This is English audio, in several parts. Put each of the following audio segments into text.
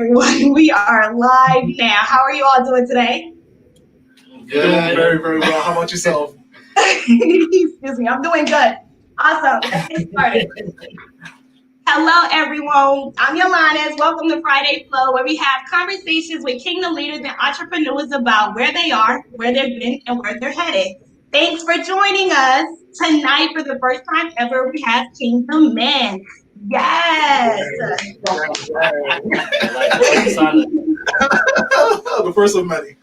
Everyone, we are live now. How are you all doing today? Good. Doing very, very well. How about yourself? Excuse me, I'm doing good. Awesome. Let's get started. Hello, everyone. I'm Yolanis. Welcome to Friday Flow, where we have conversations with kingdom leaders and entrepreneurs about where they are, where they've been, and where they're headed. Thanks for joining us tonight. For the first time ever, we have Kingdom Men. Yes. The first of many.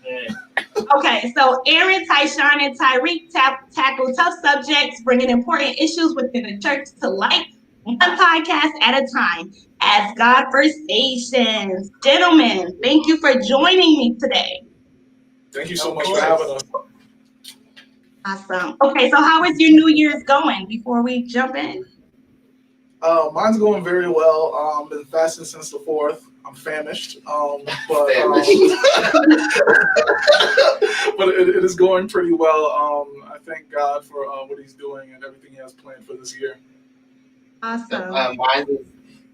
Okay, so Aaron, Tishawn, and Tyrique tackle tough subjects, bringing important issues within the church to light, one podcast at a time, as Godversations. Gentlemen, thank you for joining me today. Thank you so much for having us. Awesome. Okay, so how is your New Year's going before we jump in? Mine's going very well. Been fasting since the 4th. I'm famished, but it is going pretty well. I thank God for what He's doing and everything He has planned for this year. Awesome. Mine is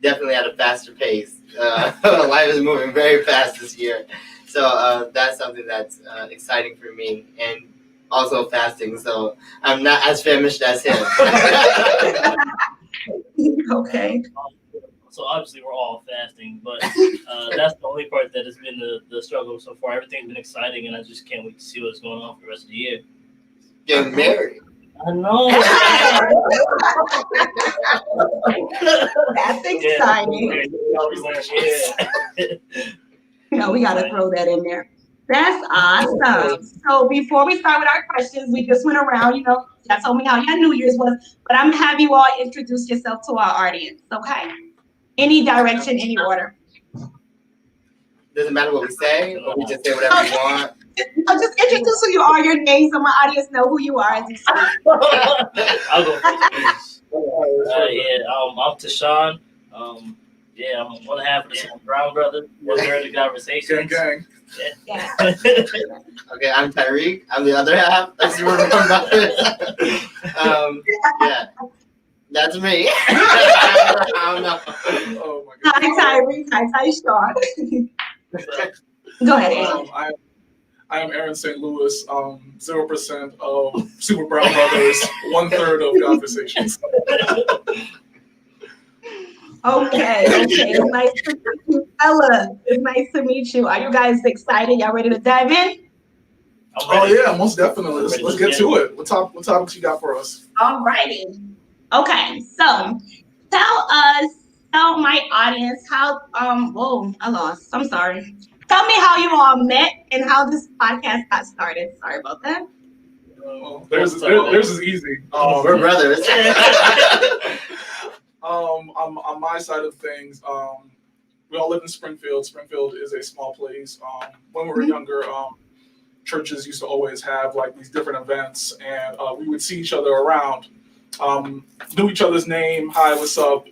definitely at a faster pace. Life is moving very fast this year, so that's something that's exciting for me, and also fasting. So I'm not as famished as him. Okay. So obviously we're all fasting, but that's the only part that has been the struggle so far. Everything's been exciting, and I just can't wait to see what's going on for the rest of the year. Getting married. I know. That's exciting. No, we got to throw that in there. That's awesome. So before we start with our questions, we just went around, y'all told me how your New Year's was, but I'm going to have you all introduce yourself to our audience, okay? Any direction, any order. Doesn't matter what we say, or we just say whatever we want. Just introduce who you are, your name, so my audience know who you are as you speak. I'll go first. I'm Tishawn. I'm one half of the Super Brown Brothers. One third of Conversations. Gang. Yeah. Okay, I'm Tyrique. I'm the other half. That's what we're about. That's me. I don't know. Oh my God. Hi, Tyrique. Hi, Tishawn. Go ahead. I am Aaron St. Louis, 0% of Super Brown Brothers, 1/3 of Conversations. Okay. It's nice to meet you, Ella. It's nice to meet you. Are you guys excited? Y'all ready to dive in? Oh yeah, most definitely. Let's get to it. What topics you got for us? All righty. Okay, so tell my audience how I lost. I'm sorry. Tell me how you all met and how this podcast got started. Sorry about that. Theirs is easy. We're brothers. On my side of things, we all live in Springfield. Springfield is a small place. When we were younger, churches used to always have like these different events, and we would see each other around. Knew each other's name, hi, what's up,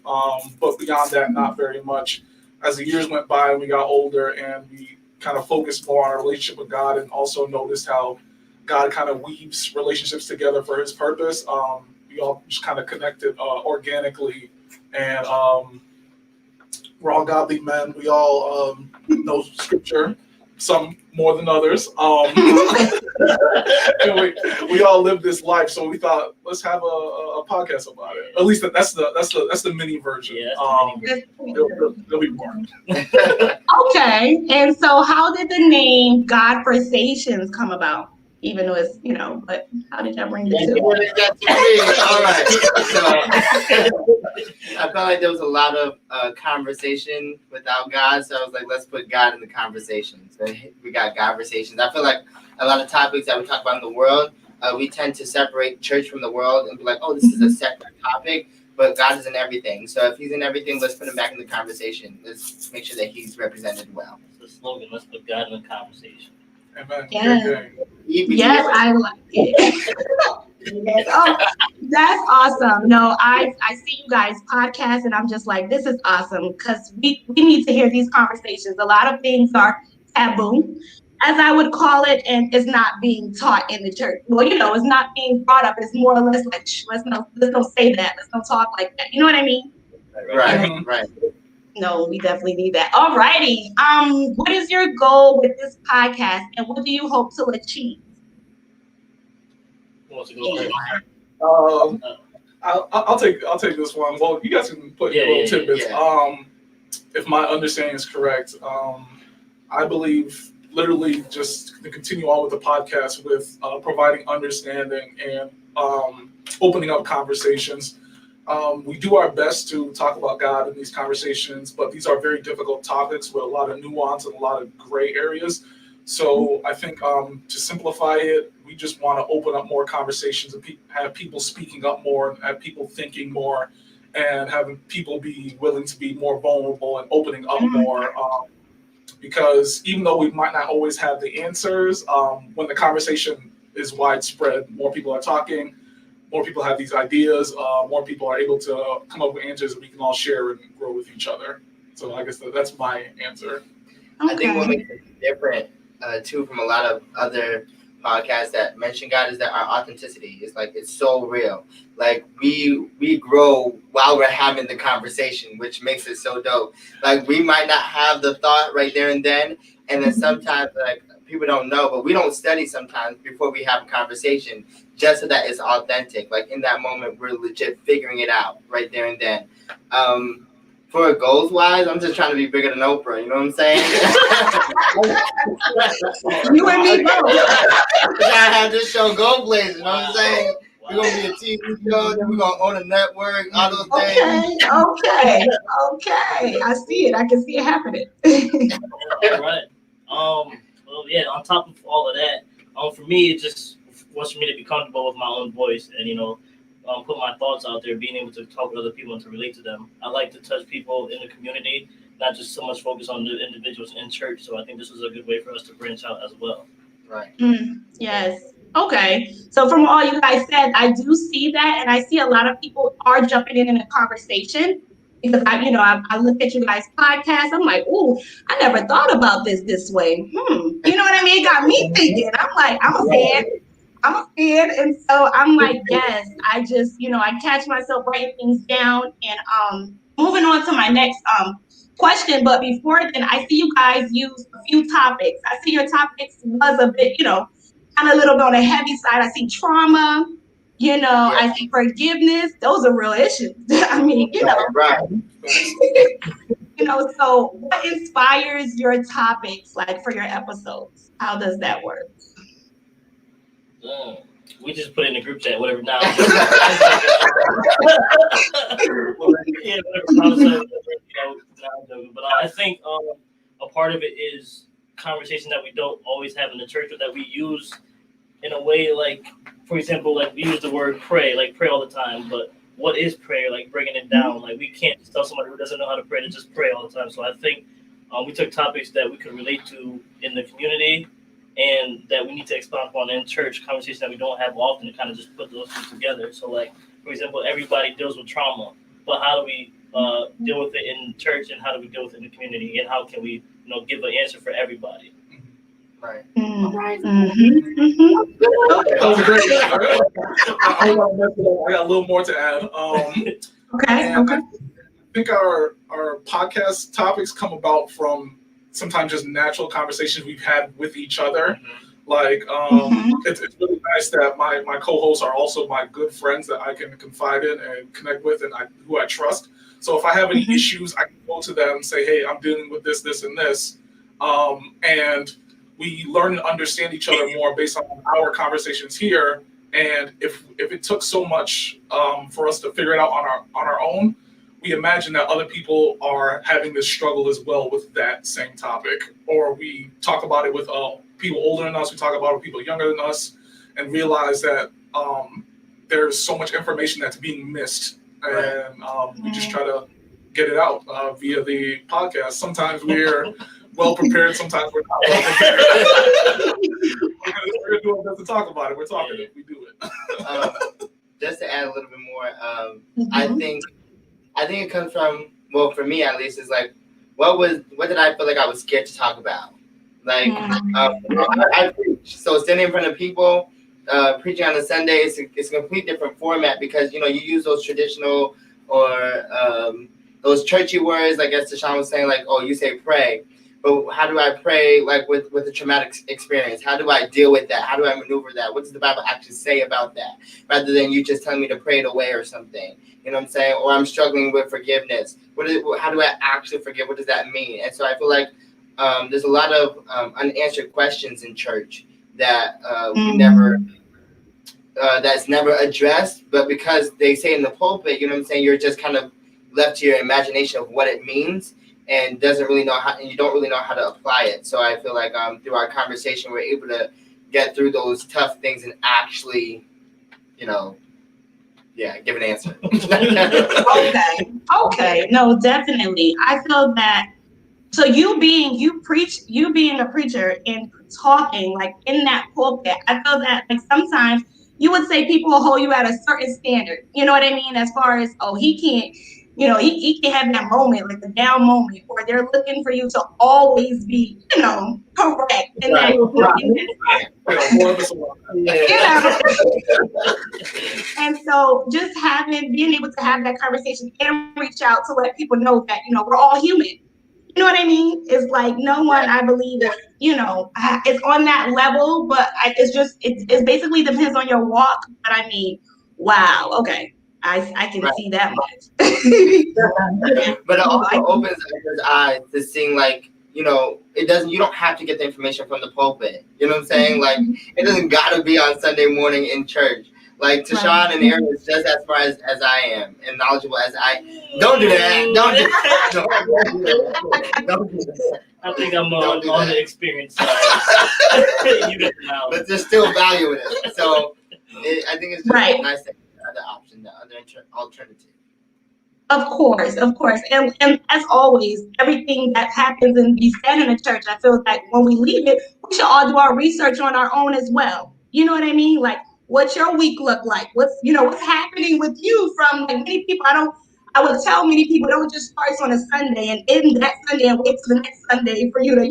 but beyond that, not very much. As the years went by, we got older, and we kind of focused more on our relationship with God, and also noticed how God kind of weaves relationships together for His purpose. We all just kind of connected organically, and we're all godly men. We all know Scripture, some more than others. And we all live this life, so we thought let's have a podcast about it. At least that's the mini version. Yeah, It'll be more. Okay, and so how did the name Godversations come about? Even though it's, but how did y'all bring the two? All right. So I felt like there was a lot of conversation without God, so I was like, let's put God in the conversation. So we got Godversations. I feel like a lot of topics that we talk about in the world, we tend to separate church from the world and be like, oh, this is a separate topic, but God is in everything. So if He's in everything, let's put Him back in the conversation. Let's make sure that He's represented well. It's the slogan, let's put God in the conversation. Amen. Yeah. Yes, I like it. Oh, that's awesome. No, I see you guys podcast, and I'm just like, this is awesome, because we need to hear these conversations. A lot of things are taboo, as I would call it, and it's not being taught in the church. Well, it's not being brought up. It's more or less like, let's don't say that. Let's don't talk like that. You know what I mean? Right. No, we definitely need that. All righty. What is your goal with this podcast, and what do you hope to achieve? Who wants to go first? I'll take this one. Well, you guys can put your little tidbits. yeah. If my understanding is correct, I believe literally just to continue on with the podcast with providing understanding and opening up conversations. We do our best to talk about God in these conversations, but these are very difficult topics with a lot of nuance and a lot of gray areas. So I think to simplify it, we just want to open up more conversations and have people speaking up more, and have people thinking more, and having people be willing to be more vulnerable and opening up more. Because even though we might not always have the answers, when the conversation is widespread, more people are talking, more people have these ideas, more people are able to come up with answers that we can all share and grow with each other. So I guess that's my answer. Okay. I think what makes it different too from a lot of other podcasts that mention God is that our authenticity is like it's so real. Like we grow while we're having the conversation, which makes it so dope. Like we might not have the thought right there and then sometimes like people don't know, but we don't study sometimes before we have a conversation just so that it's authentic. Like in that moment, we're legit figuring it out right there and then. For goals wise, I'm just trying to be bigger than Oprah. You know what I'm saying? You and me both. We gotta have this show go blazing. You know what I'm saying? We're gonna be a TV show, then we're gonna own a network, all those things. Okay. I see it. I can see it happening. All right. Well, yeah. On top of all of that, for me, it just wants for me to be comfortable with my own voice and put my thoughts out there, being able to talk with other people and to relate to them. I like to touch people in the community, not just so much focus on the individuals in church. So I think this is a good way for us to branch out as well. Right. Yes. Okay. So from all you guys said, I do see that, and I see a lot of people are jumping in the conversation because I look at you guys' podcast. I'm like, ooh, I never thought about this way. You know what I mean? It got me thinking. I'm like, I'm a fan, and so I'm like, yes. I just, I catch myself writing things down, and moving on to my next question. But before then, I see you guys use a few topics. I see your topics was a bit, kind of a little bit on the heavy side. I see trauma, I see forgiveness. Those are real issues. I mean, Right. So what inspires your topics, like for your episodes? How does that work? We just put it in the group chat, whatever. Now, yeah, whatever. But I think a part of it is conversation that we don't always have in the church, or that we use in a way like, for example, like we use the word pray, like pray all the time. But what is prayer? Like breaking it down. Like we can't just tell somebody who doesn't know how to pray to just pray all the time. So I think we took topics that we could relate to in the community, and that we need to expound upon in church, conversations that we don't have often, to kind of just put those two together. So, like, for example, everybody deals with trauma, but how do we deal with it in church, and how do we deal with it in the community, and how can we, give an answer for everybody? Right. Right. That was great. I got a little more to add. Okay. I think our podcast topics come about from sometimes just natural conversations we've had with each other. Like, it's really nice that my co-hosts are also my good friends that I can confide in and connect with, and who I trust. So if I have any issues, I can go to them and say, hey, I'm dealing with this, and this. And we learn and understand each other more based on our conversations here. And if it took so much for us to figure it out on our own, we imagine that other people are having this struggle as well with that same topic. Or we talk about it with people older than us, we talk about it with people younger than us, and realize that there's so much information that's being missed. And we just try to get it out via the podcast. Sometimes we're well prepared, sometimes we're not well prepared. We're doing this to talk about it. We're talking it. We do it. Just to add a little bit more, I think it comes from, well, for me at least, is like, what did I feel like I was scared to talk about? Like, I preach, so standing in front of people, preaching on a Sunday, it's a complete different format, because you use those traditional or those churchy words, like as Tishawn was saying, like, oh, you say pray. But how do I pray, like, with a traumatic experience? How do I deal with that? How do I maneuver that? What does the Bible actually say about that? Rather than you just telling me to pray it away or something. You know what I'm saying? Or I'm struggling with forgiveness. How do I actually forgive? What does that mean? And so I feel like there's a lot of unanswered questions in church that that's never addressed. But because they say in the pulpit, you know what I'm saying, you're just kind of left to your imagination of what it means. And you don't really know how to apply it. So I feel like through our conversation, we're able to get through those tough things and actually, give an answer. Okay. No, definitely. I feel that. So you being a preacher and talking like in that pulpit, I feel that like sometimes you would say people will hold you at a certain standard. You know what I mean? As far as, oh, he can't. He can have that moment, like the down moment, or they're looking for you to always be, correct. And and so just being able to have that conversation and reach out to let people know that, we're all human. You know what I mean? It's like no one, I believe, is, is on that level, but it's basically depends on your walk. But I mean, wow, okay. I can see that much. But it also opens his eyes to seeing, like, you don't have to get the information from the pulpit. You know what I'm saying? Like, it doesn't gotta be on Sunday morning in church. Like Tishawn and Aaron is just as far as I am and knowledgeable as I. Don't do that. Don't do that. Don't do that. I think I'm on the experience side. You get the knowledge. But there's still value in it. So I think it's just nice to have the other option, the other alternative. Of course. And as always, everything that happens and be said in the church, I feel like when we leave it, we should all do our research on our own as well. You know what I mean? Like, what's your week look like? What's happening with you from, like, many people, I would tell many people don't just start on a Sunday and end that Sunday and wait till the next Sunday for you to,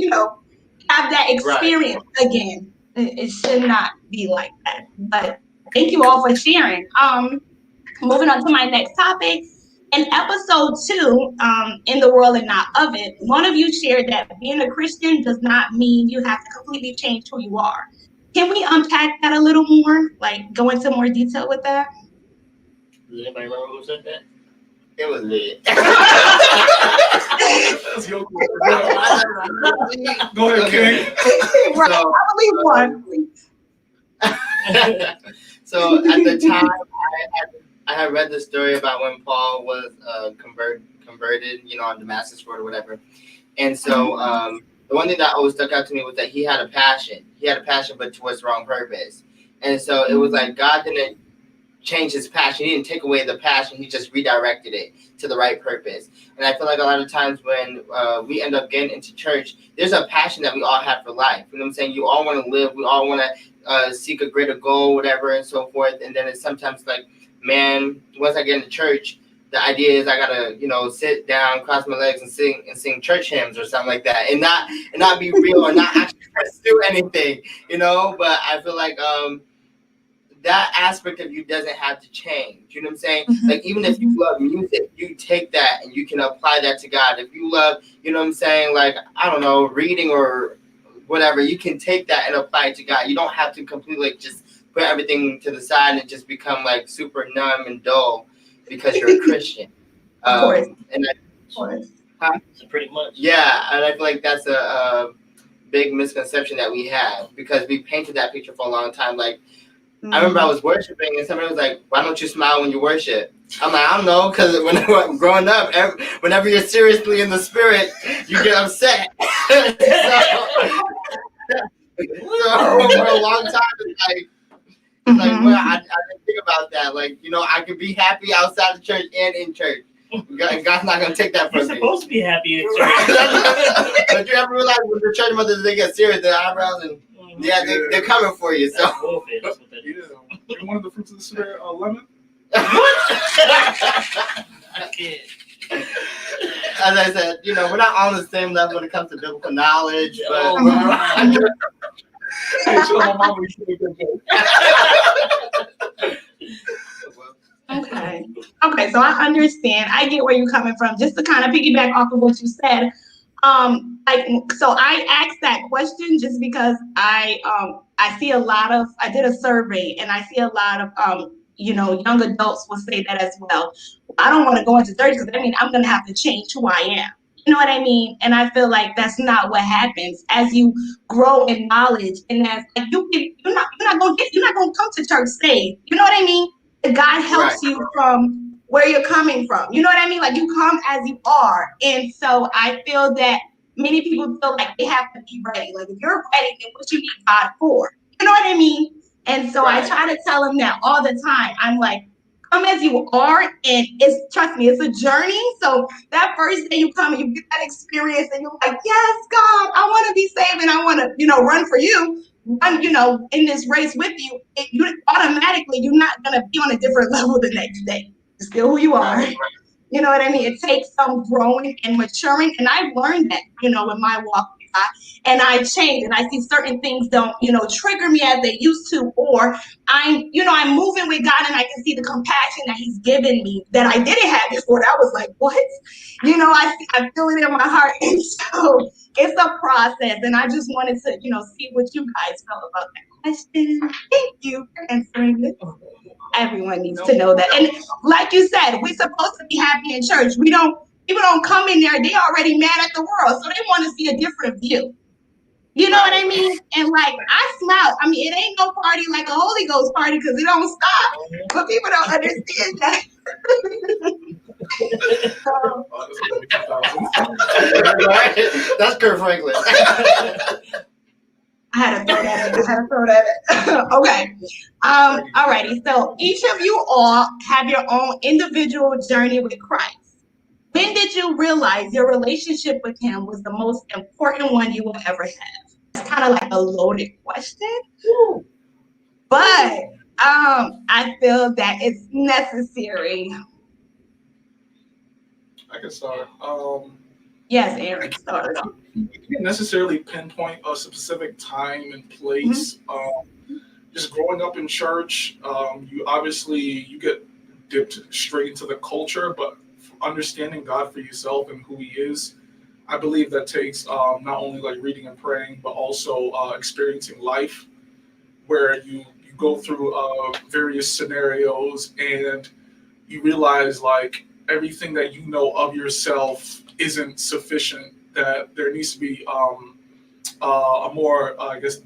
have that experience again. It should not be like that. But thank you all for sharing. Moving on to my next topic. In episode 2, In the World and Not of It, one of you shared that being a Christian does not mean you have to completely change who you are. Can we unpack that a little more? Like, go into more detail with that? Does anybody remember who said that? It was lit. That's your Go ahead, King. Right, I believe one. So at the time, I had read the story about when Paul was converted, on Damascus Road or whatever. And so the one thing that always stuck out to me was that he had a passion. He had a passion, but towards the wrong purpose. And so it was like God didn't change his passion. He didn't take away the passion. He just redirected it to the right purpose. And I feel like a lot of times when we end up getting into church, there's a passion that we all have for life. You know what I'm saying? You all want to live. We all want to seek a greater goal, whatever, and so forth. And then it's sometimes like, man, once I get into church, the idea is I gotta, sit down, cross my legs, and sing church hymns or something like that, and not be real or not actually pursue anything, But I feel like that aspect of you doesn't have to change. You know what I'm saying? Mm-hmm. Like, even if you love music, you take that and you can apply that to God. If you love, like, I don't know, reading or whatever, you can take that and apply it to God. You don't have to completely just put everything to the side and just become like super numb and dull because you're a Christian. Of course. So pretty much. Yeah, and I feel like that's a big misconception that we have because we painted that picture for a long time. Like, I remember I was worshiping and somebody was like, "Why don't you smile when you worship?" I'm like, I don't know, because when growing up, whenever you're seriously in the spirit, you get upset. So for a long time, it's like, well, I didn't think about that. Like, I could be happy outside the church and in church. God's not going to take that from me. You're supposed to be happy in church. But you ever realize when the church mothers, they get serious, their eyebrows, and they're coming for you. So. That's what that is. Yeah. One of the fruits of the spirit, lemon? I can't. As I said, we're not on the same level when it comes to biblical knowledge, but Okay. Okay, so I understand. I get where you're coming from. Just to kind of piggyback off of what you said, so I asked that question just because I see a lot of, I did a survey and I see a lot of young adults will say that as well. I don't want to go into church because I mean I'm gonna have to change who I am. You know what I mean? And I feel like that's not what happens as you grow in knowledge and as like you're not gonna come to church saved. You know what I mean? God helps you from where you're coming from. You know what I mean? Like you come as you are. And so I feel that many people feel like they have to be ready. Like if you're ready, then what you need God for? You know what I mean? And so I try to tell them that all the time. I'm like, come as you are, and trust me, it's a journey. So that first day you come and you get that experience and you're like, yes, God, I want to be saved and I want to, run for you. Run, in this race with you, you automatically, you're not going to be on a different level the next day. You're still who you are. Right. You know what I mean? It takes some growing and maturing. And I've learned that, in my walk with God. And I change and I see certain things don't, trigger me as they used to, or I'm moving with God and I can see the compassion that he's given me that I didn't have before. That was like, what? I feel it in my heart. And so it's a process. And I just wanted to, see what you guys felt about that question. Thank you for answering it. Everyone needs to know that. And like you said, we're supposed to be happy in church. People don't come in there, they already mad at the world. So they want to see a different view. You know what I mean? And like, I smile. I mean, it ain't no party like a Holy Ghost party because it don't stop. But people don't understand that. That's Kurt Franklin. I had to throw that in. Okay. Alrighty. So each of you all have your own individual journey with Christ. When did you realize your relationship with him was the most important one you will ever have? It's kind of like a loaded question. But I feel that it's necessary. I can start. Yes, Aaron, start. You can't necessarily pinpoint a specific time and place. Just growing up in church, you get dipped straight into the culture, but understanding God for yourself and who he is, I believe that takes not only like reading and praying, but also experiencing life, where you go through various scenarios and you realize like everything that you know of yourself isn't sufficient, that there needs to be a more,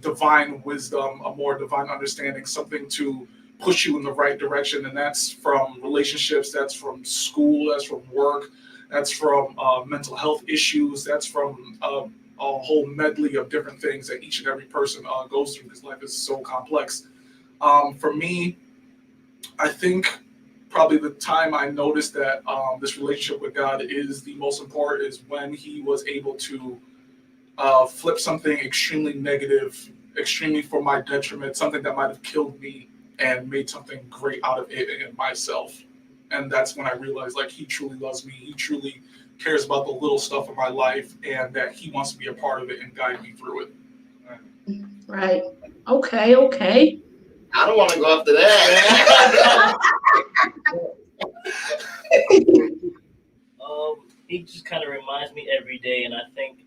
divine wisdom, a more divine understanding, something to push you in the right direction. And that's from relationships, that's from school, that's from work, that's from mental health issues, that's from a whole medley of different things that each and every person goes through, because life is so complex. For me, I think probably the time I noticed that this relationship with God is the most important is when he was able to flip something extremely negative, extremely for my detriment, something that might have killed me, and made something great out of it in myself. And that's when I realized like he truly loves me. He truly cares about the little stuff in my life, and that he wants to be a part of it and guide me through it. Right. Okay. I don't want to go after that, man. He just kind of reminds me every day, and I think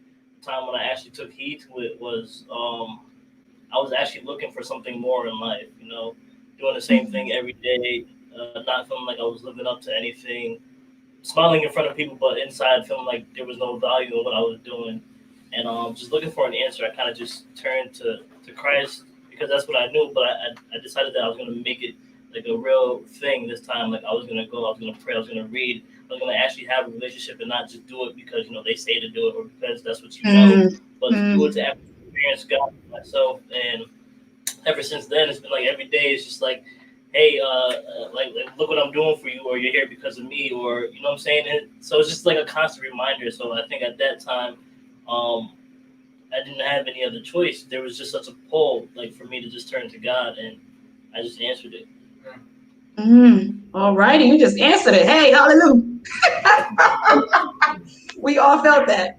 the time when I actually took heed to it was I was actually looking for something more in life, doing the same thing every day, not feeling like I was living up to anything, smiling in front of people, but inside feeling like there was no value in what I was doing. And just looking for an answer, I kind of just turned to Christ because that's what I knew, but I decided that I was going to make it like a real thing this time. Like I was going to go, I was going to pray, I was going to read, I was going to actually have a relationship and not just do it because, they say to do it or because that's what you know, but to do it to actually experience God for myself. And ever since then, it's been like every day it's just like, hey, like look what I'm doing for you, or you're here because of me, or you know what I'm saying? And so it's just like a constant reminder. So I think at that time, I didn't have any other choice. There was just such a pull, like for me to just turn to God, and I just answered it. All righty, you just answered it. Hey, hallelujah. We all felt that.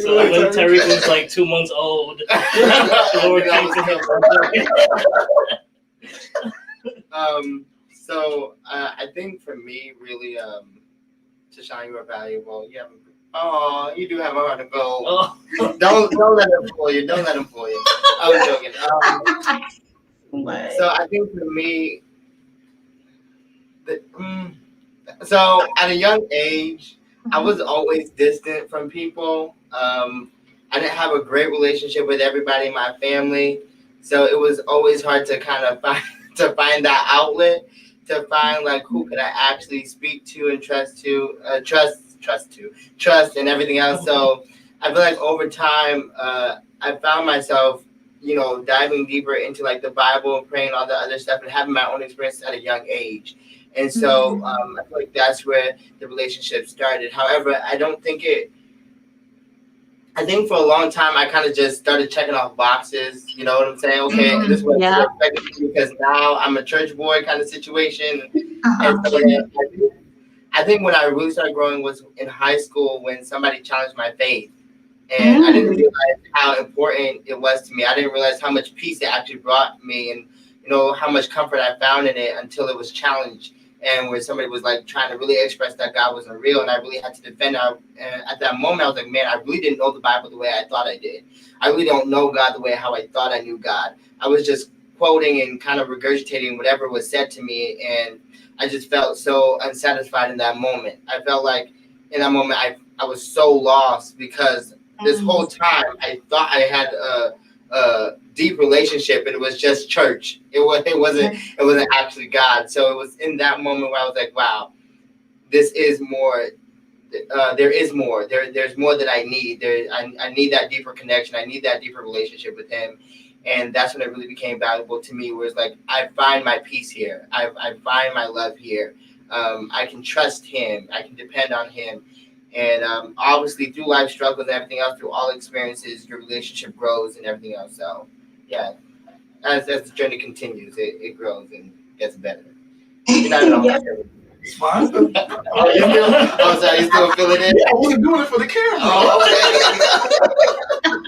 So when Tyrique was like 2 months old, the Lord came to him. I think for me, really, Tishawn, you are valuable. You have you do have a heart of gold. Oh. Don't let him fool you. Don't let him fool you. I was joking. So I think for me, so at a young age, I was always distant from people. I didn't have a great relationship with everybody in my family, so it was always hard to kind of find that outlet, to find like who could I actually speak to and trust and everything else. So I feel like over time, I found myself, diving deeper into like the Bible, praying, all the other stuff, and having my own experience at a young age. And so I feel like that's where the relationship started. However, I think for a long time I kind of just started checking off boxes. You know what I'm saying? Okay, this is what you're expecting because now I'm a church boy kind of situation. And so I think when I really started growing was in high school when somebody challenged my faith. And I didn't realize how important it was to me. I didn't realize how much peace it actually brought me, and how much comfort I found in it until it was challenged, and where somebody was like trying to really express that God wasn't real, and I really had to defend it. And at that moment, I was like, man, I really didn't know the Bible the way I thought I did. I really don't know God the way how I thought I knew God. I was just quoting and kind of regurgitating whatever was said to me, and I just felt so unsatisfied in that moment. I felt like in that moment I was so lost because this whole time I thought I had a deep relationship, and it was just church. It wasn't actually God. So it was in that moment where I was like, wow, this is more. There is more. There's more that I need. I need that deeper connection. I need that deeper relationship with Him, and that's when it really became valuable to me. Where it's like I find my peace here. I find my love here. I can trust Him. I can depend on Him. And obviously, through life struggles and everything else, through all experiences, your relationship grows and everything else. So, yeah, as the journey continues, it grows and gets better. You're not at all. It's fine. You still feeling it? I wasn't doing it for the camera. Oh, okay.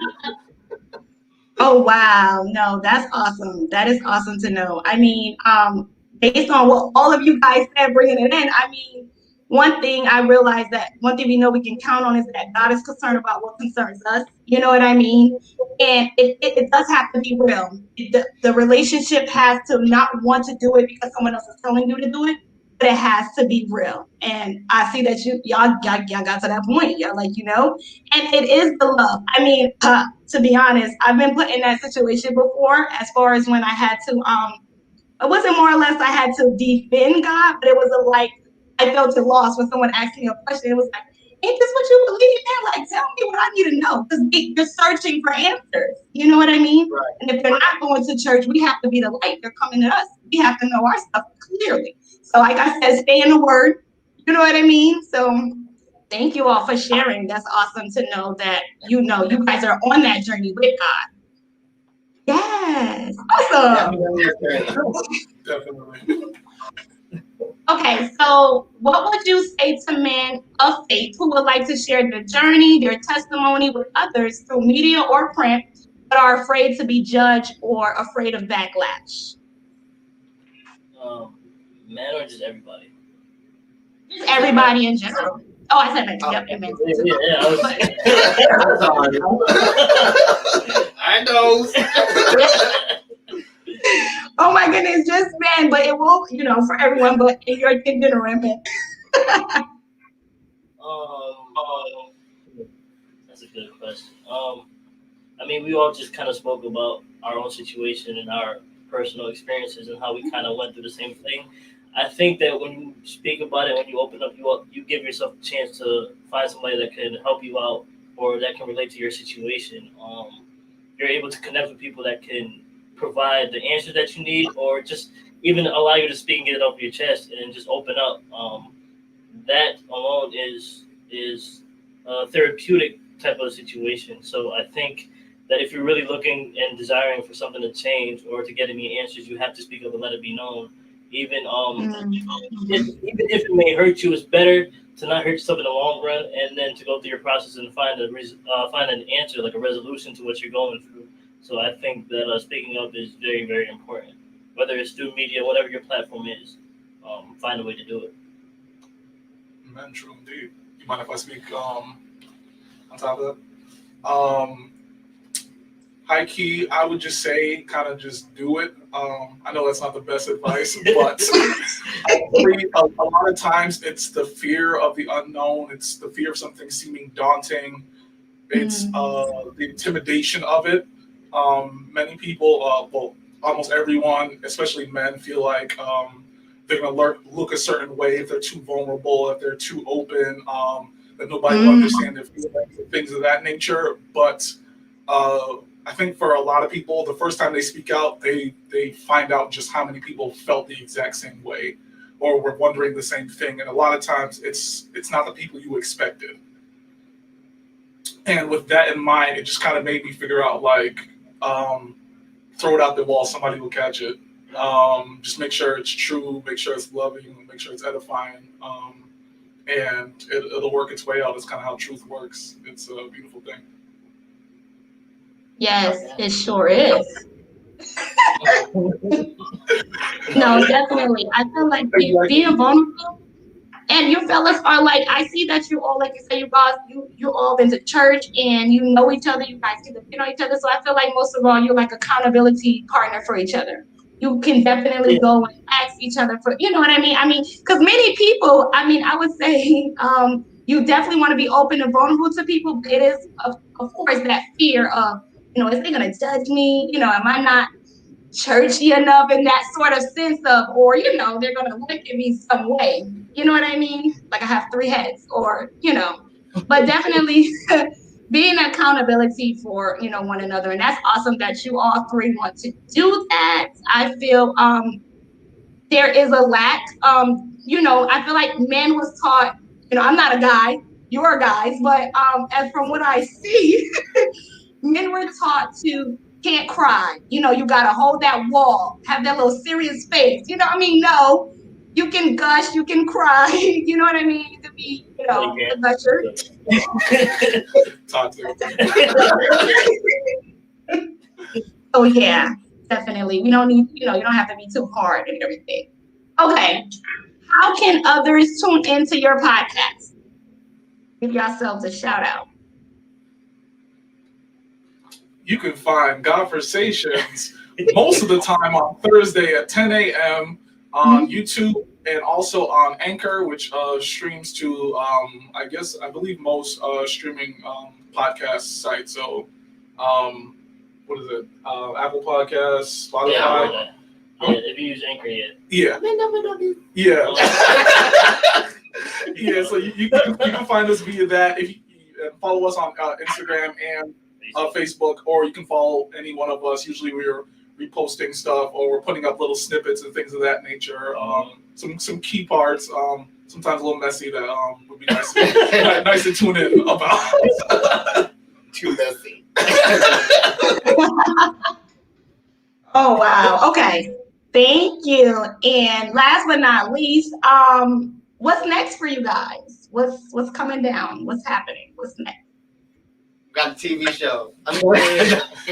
Oh, wow. No, that's awesome. That is awesome to know. I mean, based on what all of you guys said, bringing it in, I mean, one thing I realized that one thing we know we can count on is that God is concerned about what concerns us. You know what I mean? And it does have to be real. The relationship has to not want to do it because someone else is telling you to do it, but it has to be real. And I see that y'all got to that point. Y'all like, and it is the love. I mean, to be honest, I've been put in that situation before as far as when I had to, it wasn't more or less I had to defend God, but it was I felt lost when someone asked me a question. It was like, ain't this what you believe in? Like, tell me what I need to know. Because you're searching for answers. You know what I mean? Right. And if they're not going to church, we have to be the light. They're coming to us. We have to know our stuff clearly. So like I said, stay in the word. You know what I mean? So thank you all for sharing. That's awesome to know that, you guys are on that journey with God. Yes. Awesome. Definitely. Okay, so what would you say to men of faith who would like to share their journey, their testimony with others through media or print, but are afraid to be judged or afraid of backlash? Men or just everybody? Just everybody in general. Oh, I said men. Yep, amen. I know. Oh my goodness, just men, but it will, for everyone, but in your general men. That's a good question. I mean, we all just kind of spoke about our own situation and our personal experiences and how we kind of went through the same thing. I think that when you speak about it, when you open up, you give yourself a chance to find somebody that can help you out or that can relate to your situation. You're able to connect with people that can provide the answer that you need, or just even allow you to speak and get it off your chest and just open up. That alone is a therapeutic type of situation. So I think that if you're really looking and desiring for something to change or to get any answers, you have to speak up and let it be known. Even if it may hurt you, it's better to not hurt yourself in the long run, and then to go through your process and find an answer, like a resolution to what you're going through. So I think that speaking up is very, very important. whether it's through media, whatever your platform is. Find a way to do it. Man, true indeed. You mind if I speak on top of that? High key, I would just say, kind of just do it. I know that's not the best advice, but a lot of times it's the fear of the unknown. It's the fear of something seeming daunting. It's the intimidation of it. Many people, well, almost everyone, especially men, feel like they're going to look a certain way if they're too vulnerable, if they're too open, that nobody will understand their feelings, things of that nature. But I think for a lot of people, the first time they speak out, they find out just how many people felt the exact same way or were wondering the same thing. And a lot of times it's not the people you expected. And with that in mind, it just kind of made me figure out, like, throw it out the wall, somebody will catch it. Just make sure it's true, make sure it's loving, make sure it's edifying, and it'll work its way out. It's kind of how truth works. It's a beautiful thing. Yes, it sure is. No, definitely. I feel like being vulnerable, and you fellas are like, I see that you all, like you say, you guys, you all been to church and you know each other. You guys depend on each other. So I feel like most of all, you're like accountability partner for each other. You can definitely go and ask each other for, you know what I mean? I mean, because many people, I mean, I would say you definitely want to be open and vulnerable to people. But it is, of course, that fear of, you know, is they going to judge me? You know, am I not churchy enough in that sort of sense of, or, you know, they're going to look at me some way. You know what I mean? Like I have 3 heads or, you know, but definitely being accountability for, you know, one another. And that's awesome that you all 3 want to do that. I feel there is a lack. You know, I feel like men was taught, you know, I'm not a guy, you're guys, but as from what I see, men were taught to can't cry. You know, you got to hold that wall, have that little serious face. You know what I mean? No, you can gush, you can cry. You know what I mean? You can be, you know, a gusher. Oh, yeah, definitely. We don't need, you know, you don't have to be too hard and everything. Okay. How can others tune into your podcast? Give yourselves a shout out. You can find Godversations most of the time on Thursday at 10 a.m. on YouTube and also on Anchor, which streams to, I believe most streaming podcast sites. So, what is it? Apple Podcasts, Spotify. Yeah, if you use Anchor, yeah. Yeah. Yeah, so you can find us via that. If you follow us on Instagram and Facebook, or you can follow any one of us. Usually we're reposting stuff or we're putting up little snippets and things of that nature. Some key parts, sometimes a little messy that would be nice to tune in about. Too messy. Oh, wow. Okay. Thank you. And last but not least, what's next for you guys? What's coming down? What's happening? What's next? Got a TV show. I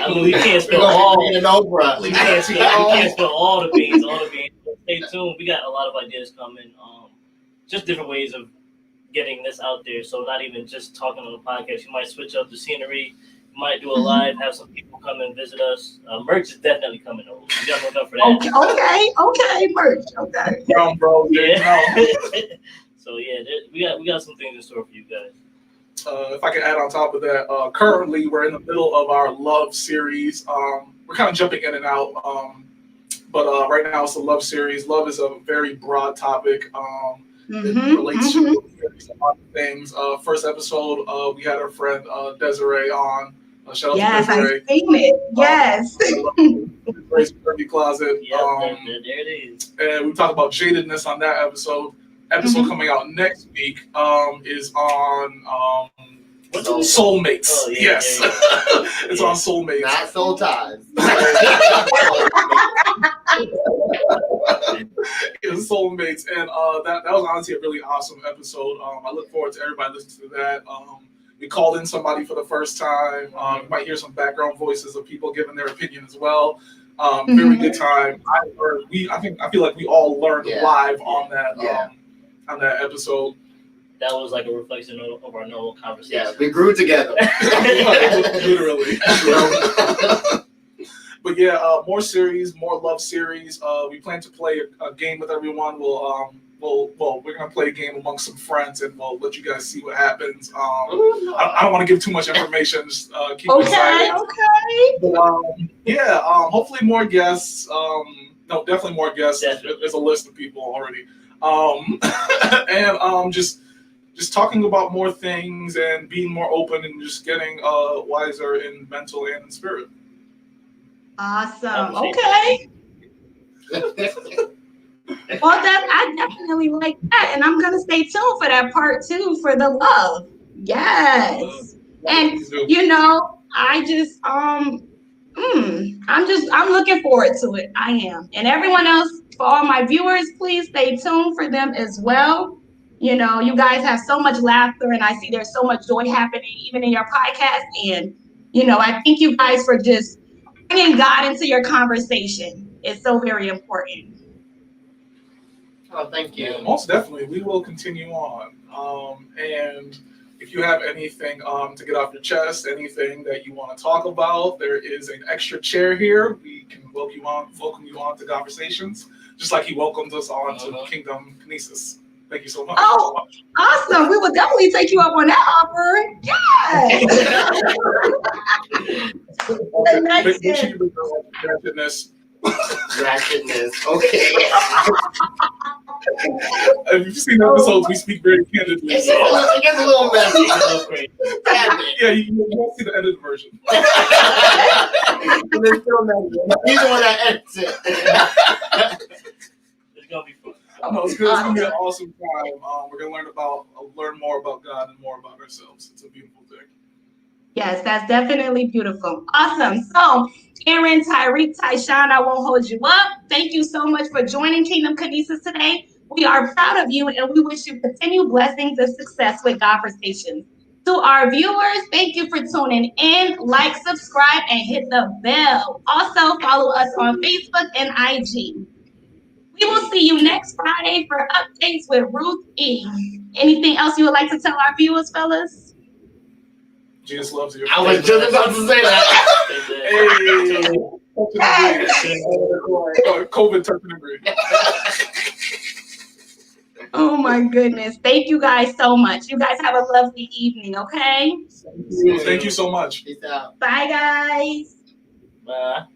mean, we can't spill all. We can't spill all the beans. Stay tuned. We got a lot of ideas coming. Just different ways of getting this out there. So not even just talking on the podcast. You might switch up the scenery. You might do a live. Have some people come and visit us. Merch is definitely coming over. You gotta look up for that. Okay, merch. Okay. Bro, yeah. So yeah, we got some things in store for you guys. If I can add on top of that, currently we're in the middle of our love series. We're kind of jumping in and out, but right now it's a love series. Love is a very broad topic. It relates to a lot of things. First episode, we had our friend Desiree on. Shout out to Desiree. I've seen it. Yes. Desirae's Dirty Closet. Yep, there it is. And we talked about jadedness on that episode. Coming out next week is on soulmates. Oh, yeah, yes, yeah. It's on soulmates. Not soul ties. It's soulmates, and that was honestly a really awesome episode. I look forward to everybody listening to that. We called in somebody for the first time. You might hear some background voices of people giving their opinion as well. Very good time. I feel like we all learned live on that episode. That was like a reflection of our normal conversation. Yeah, we grew together. Literally. But yeah, more series, more love series. We plan to play a game with everyone. We're gonna play a game amongst some friends, and we'll let you guys see what happens. I don't want to give too much information. Just keep it excited. Okay. But, hopefully more guests. No, definitely more guests. Definitely. There's a list of people already. And just talking about more things and being more open and just getting wiser in mental and in spirit. Awesome. Okay. Well, I definitely like that, and I'm gonna stay tuned for that part 2 for the love. Yes. And I just I'm looking forward to it. I am. And everyone else, for all my viewers, please stay tuned for them as well. You guys have so much laughter, and I see there's so much joy happening even in your podcast. And I thank you guys for just bringing God into your conversation. It's so very important. Oh, thank you. Most definitely, we will continue on. And if you have anything to get off your chest, anything that you want to talk about, there is an extra chair here. We can welcome you on to Conversations, just like he welcomed us on to Kingdom Kinesis. Thank you so much. Oh, awesome. We will definitely take you up on that offer. Yes. Make sure you bring ratchetness. Ratchetness. Okay. If you've seen episodes, we speak very candidly. It gets a little messy. Yeah, you won't see the edited version. It's still messy. He's the one that edits it. It's gonna be fun. No, it's good. It's gonna be an awesome time. We're gonna learn more about God and more about ourselves. It's a beautiful thing. Yes, that's definitely beautiful. Awesome. So, Aaron, Tyrique, Tishawn, I won't hold you up. Thank you so much for joining Kingdom Kinesis today. We are proud of you, and we wish you continued blessings and success with Conversations. To our viewers, thank you for tuning in. Like, subscribe, and hit the bell. Also, follow us on Facebook and IG. We will see you next Friday for updates with Ruth E. Anything else you would like to tell our viewers, fellas? Jesus loves you. I was just about to say that. Hey. COVID touching the green. Oh my goodness. Thank you guys so much. You guys have a lovely evening, okay? Thank you so much. Peace out. Bye, guys. Bye.